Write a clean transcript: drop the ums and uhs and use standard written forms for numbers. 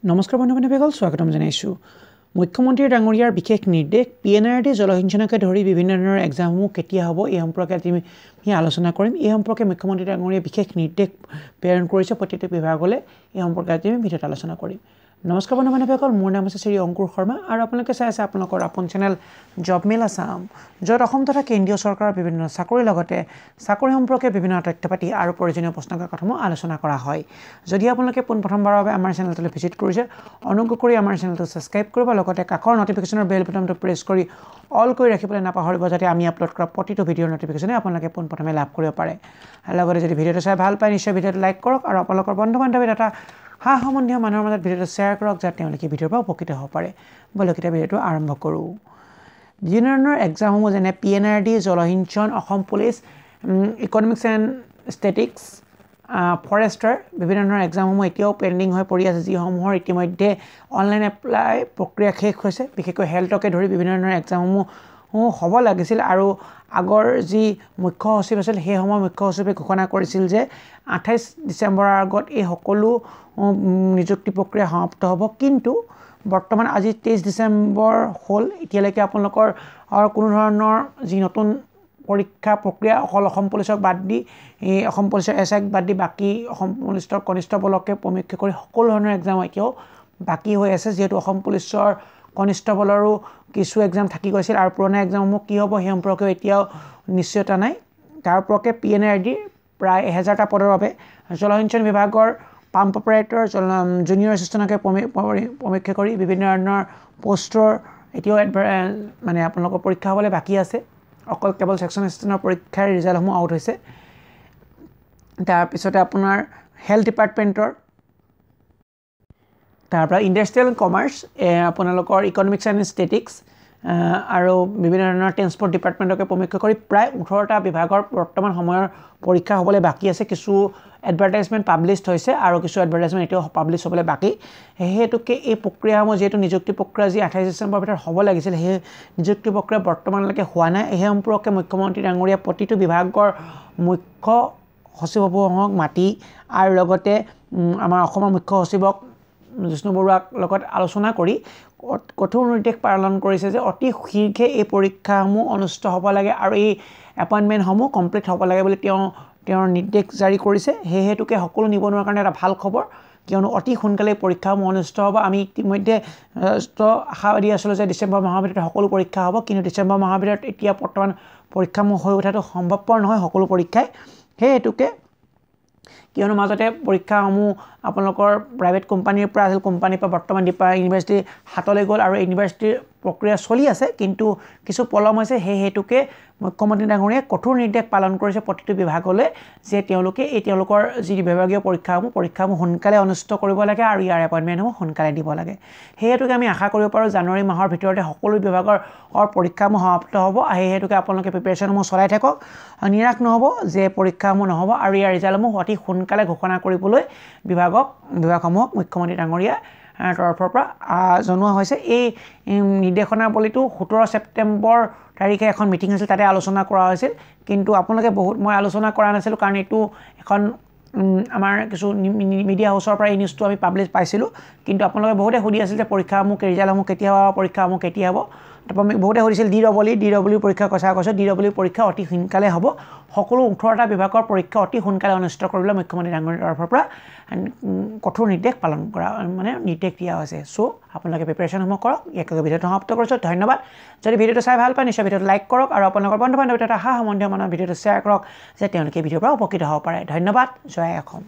নমস্কাৰ বন্ধু-বান্ধৱীসকল, স্বাগতম জনাইছোঁ। মুখ্যমন্ত্ৰী ডাঙৰীয়াৰ বিশেষ নিৰ্দেশ PNRD জলসিঞ্চনকে ধৰি বিভিন্ন ধৰণৰ এক্সামসমূহ কেতিয়া হ'ব এই সম্পৰ্কে আমি আলোচনা কৰিম। এই সম্পৰ্কে মুখ্যমন্ত্ৰী ডাঙৰীয়াই বিশেষ নিৰ্দেশ প্ৰেৰণ কৰিছে প্ৰতিটো বিভাগলৈ। এই সম্পৰ্কে আমি ভিডিঅ'ত আলোচনা কৰিম। নমস্কাৰ বন্ধু-বান্ধৱীসকল, মোৰ নাম আছে শ্ৰী অংকুৰ শৰ্মা আৰু আপোনালোকে চাই আছে আপোনালোকৰ আপোন চেনেল জব মেল আছাম, য'ত অসম তথা কেন্দ্ৰীয় চৰকাৰৰ বিভিন্ন চাকৰিৰ লগতে চাকৰি সম্পৰ্কে বিভিন্ন তথ্য পাতি আৰু প্ৰয়োজনীয় প্ৰশ্নকাকত কথাসমূহ আলোচনা কৰা হয়। যদি আপোনালোকে পোনপ্ৰথমবাৰৰ বাবে আমাৰ চেনেলটোলৈ ভিজিট কৰিছে, অনুগ্ৰহ কৰি আমাৰ চেনেলটো ছাবস্ক্ৰাইব কৰিব, লগতে কাষৰ নটিফিকেশ্যনৰ বেল বুটামটো প্ৰেছ কৰি অল কৰি ৰাখিবলৈ নাপাহৰিব, যাতে আমি আপলোড কৰা প্ৰতিটো ভিডিঅ'ৰ নটিফিকেশ্যনে আপোনালোকে পোনপ্ৰথমে লাভ কৰিব পাৰে। লগতে যদি ভিডিঅ'টো চাই ভাল পায়, নিশ্চয় ভিডিঅ'টো লাইক কৰক আৰু আপোনালোকৰ বন্ধু-বান্ধৱী তথা সম্বন্ধীয় মানুহৰ মাজত ভিডিঅ'টো শ্বেয়াৰ কৰক, যাতে তেওঁলোকে ভিডিঅ'ৰ পৰা উপকৃত হ'ব পাৰে। বলক এতিয়া ভিডিঅ'টো আৰম্ভ কৰোঁ। বিভিন্ন ধৰণৰ এক্সামসমূহ যেনে PNRD, জলসিঞ্চন, Assam police, economics and statistics, forester, বিভিন্ন ধৰণৰ এক্সামসমূহ এতিয়াও পেণ্ডিং হৈ পৰি আছে, যিসমূহৰ ইতিমধ্যে অনলাইন এপ্লাই প্ৰক্ৰিয়া শেষ হৈছে। বিশেষকৈ হেল্থকে ধৰি বিভিন্ন ধৰণৰ এক্সামসমূহ হ'ব লাগিছিল আৰু আগৰ যি মুখ্য সচিব আছিল সেই সময়ত মুখ্য সচিবে ঘোষণা কৰিছিল যে 28 ডিচেম্বৰৰ আগত এই সকলো নিযুক্তি প্ৰক্ৰিয়া সমাপ্ত হ'ব। কিন্তু বৰ্তমান আজি 23 ডিচেম্বৰ হ'ল, এতিয়ালৈকে আপোনালোকৰ কোনো ধৰণৰ যি নতুন পৰীক্ষা প্ৰক্ৰিয়া অকল অসম পুলিচক বাদ দি অসম পুলিচৰ SIক বাদ দি বাকী অসম পুলিচৰ কনিষ্টবলকে সমীক্ষা কৰি সকলো ধৰণৰ এক্সাম এতিয়াও বাকী হৈ আছে, যিহেতু অসম পুলিচৰ কনিষ্টবলৰো কিছু এক্সাম থাকি গৈছিল আৰু পুৰণা এক্সামসমূহ কি হ'ব সেই সম্পৰ্কেও এতিয়াও নিশ্চয়তা নাই। তাৰ ওপৰতে PNRD প্ৰায় 1000টা পদৰ বাবে জলসিঞ্চন বিভাগৰ পাম্প অপাৰেটৰ, জুনিয়ৰ এছিষ্টেণ্টকে সমীক্ষা কৰি বিভিন্ন ধৰণৰ পষ্টৰ এতিয়াও মানে আপোনালোকৰ পৰীক্ষা হ'বলৈ বাকী আছে। কেৱল ছেকশ্যন এছিষ্টেণ্টৰ পৰীক্ষাৰ ৰিজাল্টসমূহ আউট হৈছে। তাৰপিছতে আপোনাৰ হেল্থ ডিপাৰ্টমেণ্টৰ, তাৰপৰা ইণ্ডাষ্ট্ৰিয়েল কমাৰ্চ, আপোনালোকৰ ইকনমিক্স এণ্ড ষ্টেটিক্স আৰু বিভিন্ন ধৰণৰ ট্ৰেন্সপৰ্ট ডিপাৰ্টমেণ্টকে সমীক্ষা কৰি প্ৰায় 18টা বিভাগৰ বৰ্তমান সময়ৰ পৰীক্ষা হ'বলৈ বাকী আছে। কিছু এডভাৰটাইজমেণ্ট পাব্লিছ হৈছে আৰু কিছু এডভাৰটাইজমেণ্ট এতিয়াও পাব্লিছ হ'বলৈ বাকী। সেই হেতুকে এই প্ৰক্ৰিয়াসমূহ যিহেতু নিযুক্তি প্ৰক্ৰিয়া যি 28 ডিচেম্বৰৰ ভিতৰত হ'ব লাগিছিল, সেই নিযুক্তি প্ৰক্ৰিয়া বৰ্তমানলৈকে হোৱা নাই। এই সম্পৰ্কে মুখ্যমন্ত্ৰী ডাঙৰীয়া প্ৰতিটো বিভাগৰ মুখ্য সচিবসমূহক মাতি আৰু লগতে আমাৰ অসমৰ মুখ্য সচিবক জিষ্ণু বৰুৱাৰ লগত আলোচনা কৰি কঠোৰ নিৰ্দেশ পালন কৰিছে যে অতি শীঘ্ৰে এই পৰীক্ষাসমূহ অনুষ্ঠিত হ'ব লাগে আৰু এই এপইণ্টমেণ্টসমূহ কমপ্লিট হ'ব লাগে বুলি তেওঁৰ নিৰ্দেশ জাৰি কৰিছে। সেই হেতুকে সকলো নিবনুৱাৰ কাৰণে এটা ভাল খবৰ, কিয়নো অতি সোনকালে পৰীক্ষাসমূহ অনুষ্ঠিত হ'ব। আমি ইতিমধ্যে আশাবাদী আছিলোঁ যে ডিচেম্বৰ মাহৰ ভিতৰত সকলো পৰীক্ষা হ'ব, কিন্তু ডিচেম্বৰ মাহৰ ভিতৰত এতিয়া বৰ্তমান পৰীক্ষাসমূহ হৈ উঠাটো সম্ভৱপৰ নহয় সকলো পৰীক্ষাই। সেই হেতুকে কিয়নো মাজতে পৰীক্ষাসমূহ আপোনালোকৰ প্ৰাইভেট কোম্পানীৰ পৰা আছিল, কোম্পানীৰ পৰা বৰ্তমান ইউনিভাৰ্চিটি হাতলৈ গ'ল আৰু ইউনিভাৰ্চিটিৰ প্ৰক্ৰিয়া চলি আছে, কিন্তু কিছু পলম হৈছে। সেই হেতুকে মুখ্যমন্ত্ৰী ডাঙৰীয়াই কঠোৰ নিৰ্দেশ পালন কৰিছে প্ৰতিটো বিভাগলৈ যে তেওঁলোকে তেওঁলোকৰ যি বিভাগীয় পৰীক্ষাসমূহ সোনকালে অনুষ্ঠিত কৰিব লাগে আৰু ইয়াৰ এপইণ্টমেণ্টসমূহ সোনকালে দিব লাগে। সেই হেতুকে আমি আশা কৰিব পাৰোঁ জানুৱাৰী মাহৰ ভিতৰতে সকলো বিভাগৰ পৰীক্ষাসমূহ সমাপ্ত হ'ব। সেই হেতুকে আপোনালোকে প্ৰিপেৰেশ্যনসমূহ চলাই থাকক, নিৰাশ নহ'ব যে পৰীক্ষাসমূহ নহ'ব আৰু ইয়াৰ ৰিজাল্টসমূহ অতি সোনকালে ঘোষণা কৰিবলৈ বিভাগসমূহক মুখ্যমন্ত্ৰী ডাঙৰীয়া তৰফৰ পৰা জনোৱা হৈছে। এই নিৰ্দেশনাৱলীটো 17 ছেপ্টেম্বৰ তাৰিখে এখন মিটিং হৈছিল, তাতে আলোচনা কৰা হৈছিল। কিন্তু আপোনালোকে মই আলোচনা কৰা নাছিলোঁ, কাৰণ এইটো এখন আমাৰ কিছু মিডিয়া হাউচৰ পৰা এই নিউজটো আমি পাইছিলোঁ। কিন্তু আপোনালোকে বহুতে সুধি আছিল যে পৰীক্ষাসমূহ ৰিজাল্টসমূহ কেতিয়া হ'ব, পৰীক্ষাসমূহ কেতিয়া হ'ব। তাৰপৰা বহুতে সুধিছিল DW পৰীক্ষাৰ কথা কৈছোঁ। DW পৰীক্ষা অতি সোনকালে হ'ব। সকলো 18টা বিভাগৰ পৰীক্ষা অতি সোনকালে অনুষ্ঠিত কৰিবলৈ মুখ্যমন্ত্ৰী ডাঙৰীয়াৰ তৰফৰ পৰা কঠোৰ নিৰ্দেশ নিৰ্দেশ দিয়া হৈছে। চ' আপোনালোকে প্ৰিপেৰেশ্যনসমূহ কৰক। একেবাৰে ভিডিঅ'টো সমাপ্ত কৰিছোঁ। ধন্যবাদ। যদি ভিডিঅ'টো চাই ভাল পায়, নিশ্চয় ভিডিঅ'টো লাইক কৰক আৰু আপোনালোকৰ বন্ধু-বান্ধৱী তথা সম্বন্ধীয় মানুহৰ ভিডিঅ'টো শ্বেয়াৰ কৰক, যে তেওঁলোকে ভিডিঅ'ৰ পৰা উপকৃত হ'ব পাৰে। ধন্যবাদ। জয় অসম।